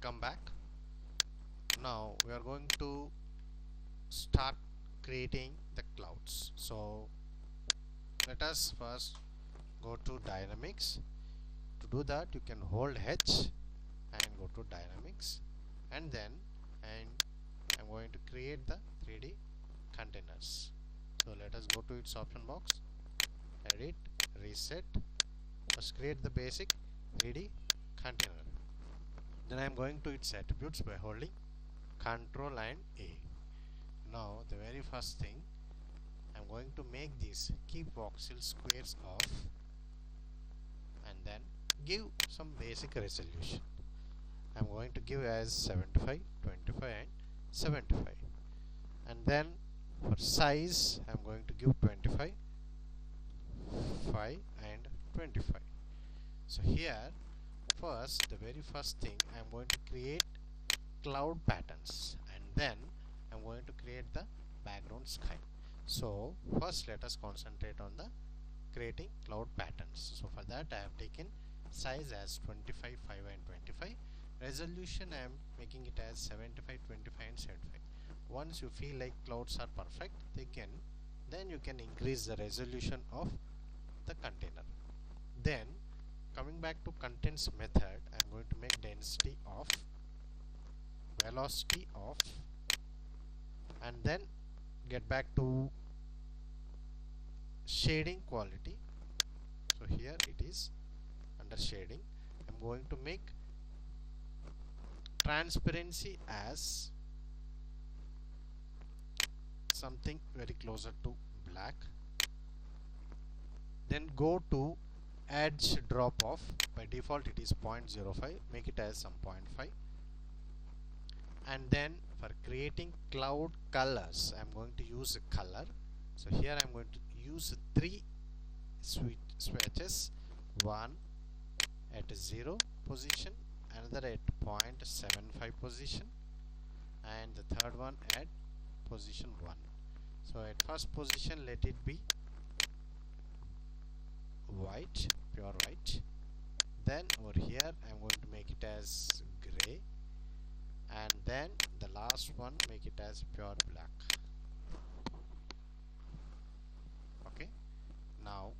Welcome back. Now we are going to start creating the clouds. So let us first go to dynamics. To do that, you can hold H and go to dynamics, and then I'm going to create the 3D containers. So let us go to its option box, edit, reset. First create the basic 3D container. Then I'm going to its attributes by holding Control and A. Now the very first thing, I'm going to make these keep voxel squares off and then give some basic resolution. I'm going to give as 75, 25 and 75, and then for size I'm going to give 25, 5 and 25. So here first, the very first thing, I'm going to create cloud patterns, and then I'm going to create the background sky. So first let us concentrate on the creating cloud patterns. So for that I have taken size as 25, 5 and 25. Resolution I am making it as 75, 25 and 75. Once you feel like clouds are perfect, then you can increase the resolution of the container. Then coming back to contents method, I'm going to make density off, velocity off, and then get back to shading quality. So here it is under shading. I'm going to make transparency as something very closer to black. Then go to edge drop off. By default it is 0.05, make it as some 0.5. and then for creating cloud colors, I'm going to use a color. So here I'm going to use 3 swatches, one at 0 position, another at 0.75 position, and the third one at position 1. So at first position let it be white, pure white. Then over here I'm going to make it as gray, and then the last one make it as pure black. Okay, now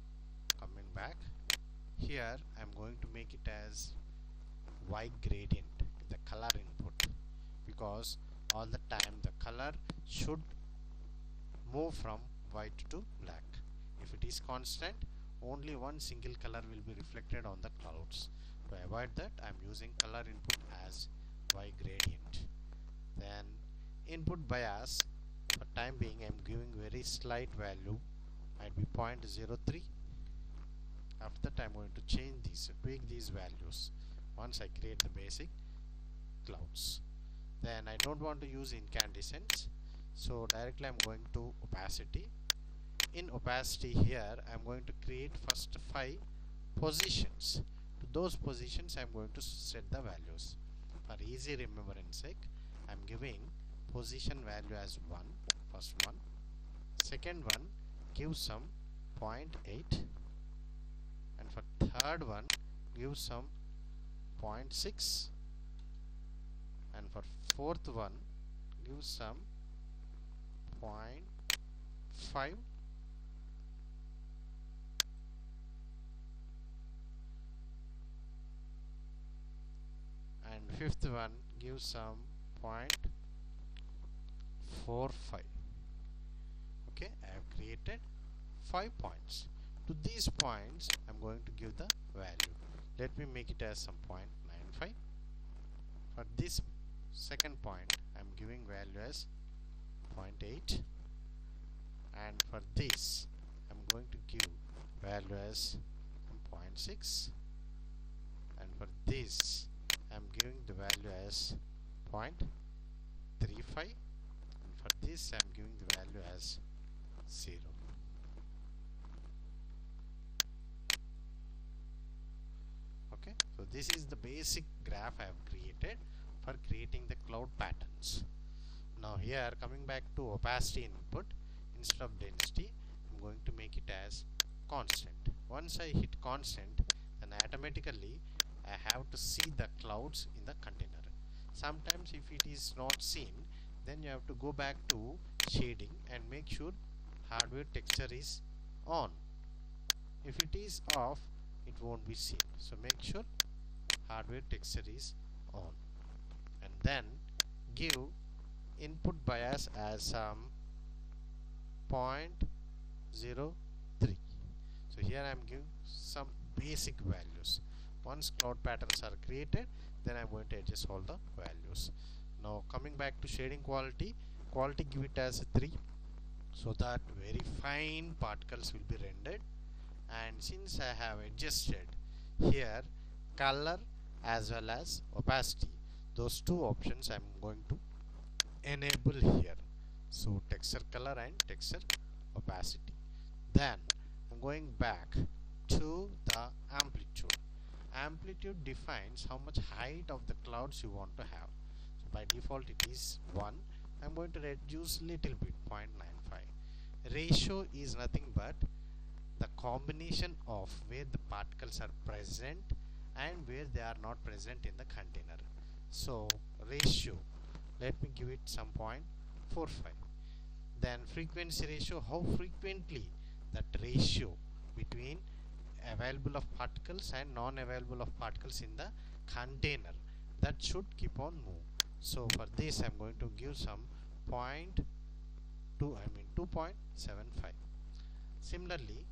coming back here, I'm going to make it as white gradient, the color input, because all the time the color should move from white to black. If it is constant, only one single color will be reflected on the clouds. To avoid that, I'm using color input as Y gradient. Then input bias, for time being I'm giving very slight value, might be 0.03. After that I'm going to change these, tweak these values once I create the basic clouds. Then I don't want to use incandescence, so directly I'm going to opacity. In opacity here I'm going to create first 5 positions. To those positions I'm going to set the values. For easy remembrance sake, I'm giving position value as 1, first one. Second one, give some 0.8, and for third one give some 0.6, and for fourth one give some 0.5, and fifth one gives some 0.45. Okay, I have created 5 points. To these points I'm going to give the value. Let me make it as some 0.95. For this second point I'm giving value as 0.8, and for this I'm going to give value as 0.6, and for this I'm giving the value as 0.35, and for this I'm giving the value as 0. Okay, so this is the basic graph I have created for creating the cloud patterns. Now here, coming back to opacity input, instead of density I'm going to make it as constant. Once I hit constant, then automatically I have to see the clouds in the container. Sometimes if it is not seen, then you have to go back to shading and make sure hardware texture is on. If it is off, it won't be seen. So make sure hardware texture is on, and then give input bias as some 0.03. So here I am giving some basic values. Once cloud patterns are created, then I am going to adjust all the values. Now coming back to shading quality, give it as 3, so that very fine particles will be rendered. And since I have adjusted here color as well as opacity, those two options I am going to enable here. So texture color and texture opacity. Then I'm going back to the amplitude. Amplitude defines how much height of the clouds you want to have. So by default it is 1. I'm going to reduce little bit, 0.95. Ratio is nothing but the combination of where the particles are present and where they are not present in the container. So ratio, let me give it some 0.45. Then frequency ratio, how frequently that ratio between available of particles and non-available of particles in the container, that should keep on move. So for this I'm going to give some 2.75. Similarly,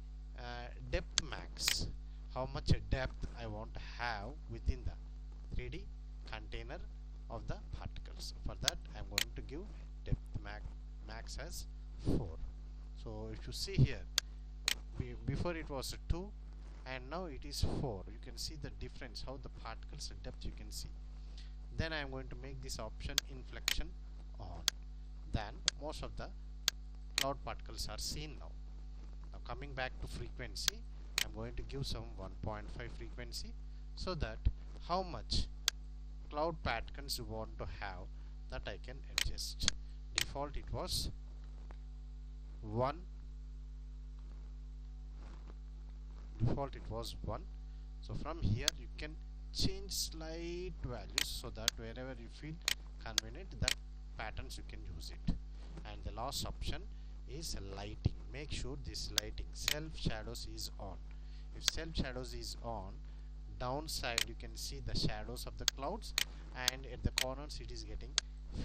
depth max, how much depth I want to have within the 3D container of the particles. For that I am going to give depth max as 4. So if you see here, before it was 2 and now it is 4. You can see the difference, how the particles depth you can see. Then I am going to make this option inflection on. Then most of the cloud particles are seen now. Now coming back to frequency, I am going to give some 1.5 frequency, so that how much cloud patterns you want to have, that I can adjust. Default it was 1. So from here you can change slight values, so that wherever you feel convenient, that patterns you can use it. And the last option is lighting. Make sure this lighting self shadows is on. If self shadows is on, downside you can see the shadows of the clouds, and at the corners it is getting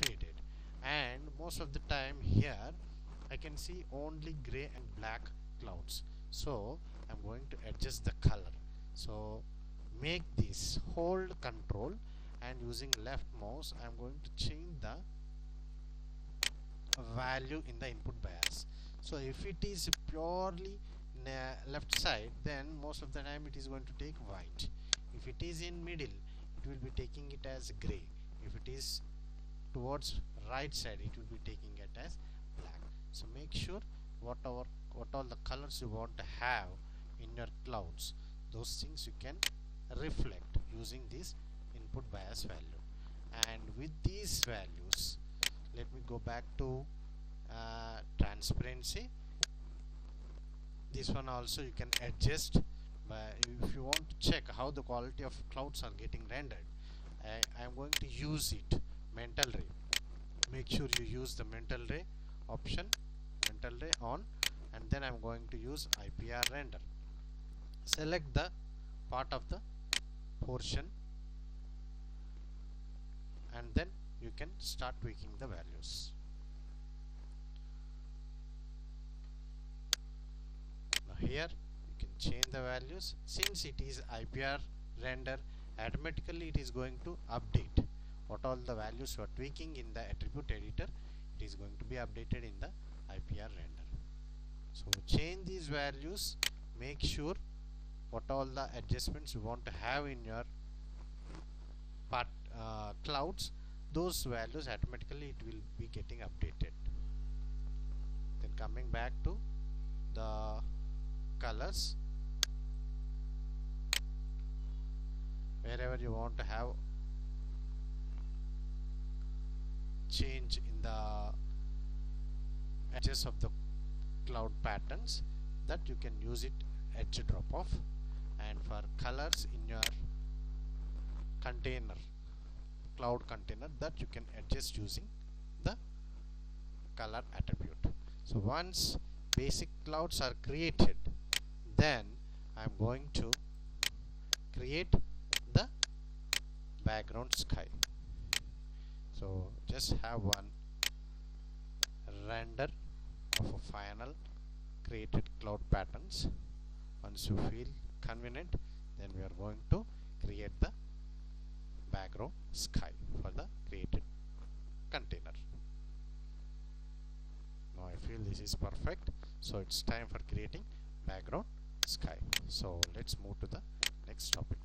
faded. And most of the time here I can see only gray and black clouds. So I'm going to adjust the color. So make this hold control, and using left mouse I'm going to change the value in the input bias. So if it is purely left side, then most of the time it is going to take white. If it is in middle, it will be taking it as gray. If it is towards right side, it will be taking it as black. So make sure what all the colors you want to have in your clouds, those things you can reflect using this input bias value. And with these values, let me go back to transparency. This one also you can adjust. But if you want to check how the quality of clouds are getting rendered, I am going to use it mental ray. Make sure you use the mental ray option, mental ray on, and then I am going to use IPR render. Select the part of the portion, and then you can start tweaking the values. Now here you can change the values. Since it is IPR render, automatically it is going to update what all the values you are tweaking in the attribute editor. It is going to be updated in the IPR render. So change these values, make sure what all the adjustments you want to have in your clouds, those values automatically it will be getting updated. Then coming back to the colors, wherever you want to have change in the edges of the cloud patterns, that you can use it edge drop off. And for colors in your container, cloud container that you can adjust using the color attribute. So once basic clouds are created, then I'm going to create the background sky. So just have one render of a final created cloud patterns. Once you feel convenient, then we are going to create the background sky for the created container. Now I feel this is perfect, so it's time for creating background sky. So let's move to the next topic.